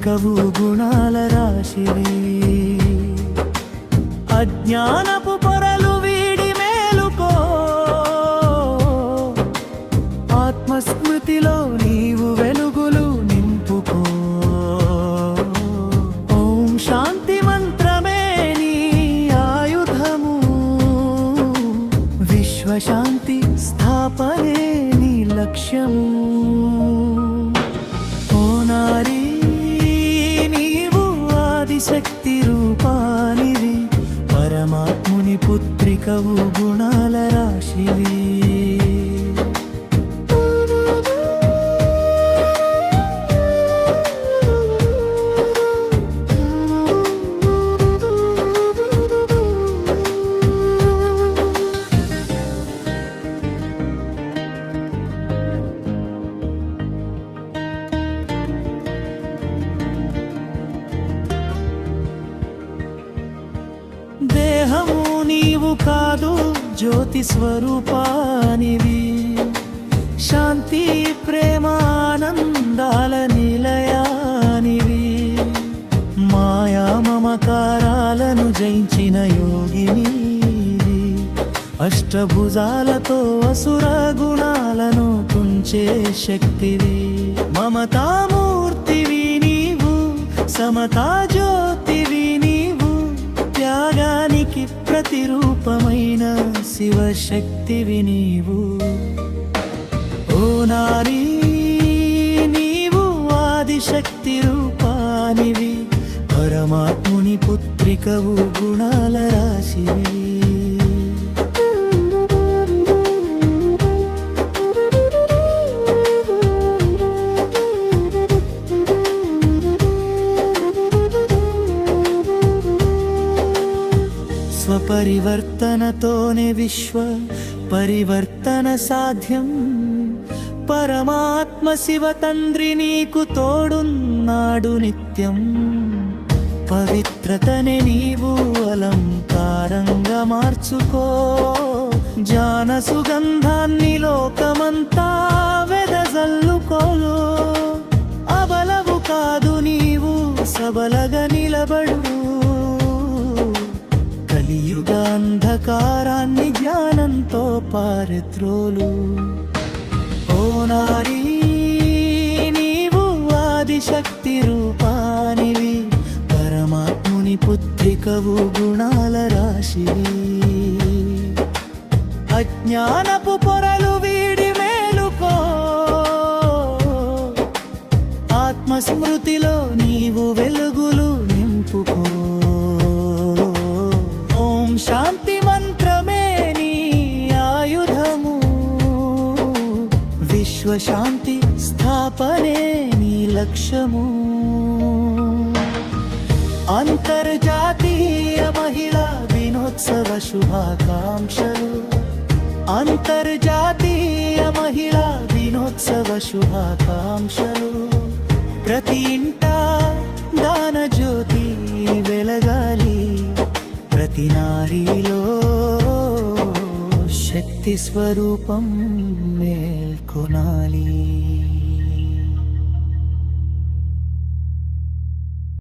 పుత్రికవు గుణాల రాశివి. అజ్ఞానపు పొరలు వీడి మేలుకో, ఆత్మస్మృతిలో నీవు వెలుగులు నింపుకో. ఓం శాంతి మంత్రమే నీ ఆయుధము, విశ్వశాంతి స్థాపనే నీ లక్ష్యము. ఓ నారీ, నీవు ఆదిశక్తి రూపానివి, పరమాత్ముని పుత్రికవు గుణాల రాశివి. దేహము నీవు కాదు, జ్యోతి స్వరూపానివి, శాంతి ప్రేమ ఆనందాల నిలయానివి. మాయా మమకారాలను జయించిన యోగినివి, అష్టభుజాలతో అసుర గుణాలను తుంచే శక్తివి. మమతామూర్తివి నీవు, సమతా జ్యోతివి నీవు, త్యాగానికి ప్రతిరూపమైన శివశక్తివి నీవు. ఓ నారీ, నీవు ఆదిశక్తి రూపానివి, పరమాత్ముని పుత్రికవు గుణాల రాశివి. స్వపరివర్తనతోనే విశ్వ పరివర్తన సాధ్యం. పరమాత్మ శివ తండ్రి నీకు తోడున్నాడు నిత్యం. పవిత్రతనే నీవు అలంకారంగా మార్చుకో, జాన సుగంధాన్ని లోకమంతా వెదజల్లుకోలో. అబలవు కాదు నీవు, సబలగా నిలబడు, కలియుగ అంధకారాన్ని జ్ఞానంతో పారద్రోలు. ఓ నారీ, నీవు ఆదిశక్తి రూపానివి, పరమాత్ముని పుత్రికవు గుణాల రాశివి. అజ్ఞానపు పొరలు వీడి మేలుకో, ఆత్మస్మృతిలో నీవు వెలుగులు నింపుకో. ఓం శాంతి మంత్రమే నీ ఆయుధము, విశ్వశాంతి స్థాపనే నీ లక్ష్యము. అంతర్జాతీయ మహిళా దినోత్సవ శుభాకాంక్షలు, అంతర్జాతీయ మహిళా దినోత్సవ శుభాకాంక్షలు. ప్రతి ఇంట దాన జ్యోతి వెలగాలి, ప్రతి నారీలో శక్తి స్వరూపం మేల్కొనాలి.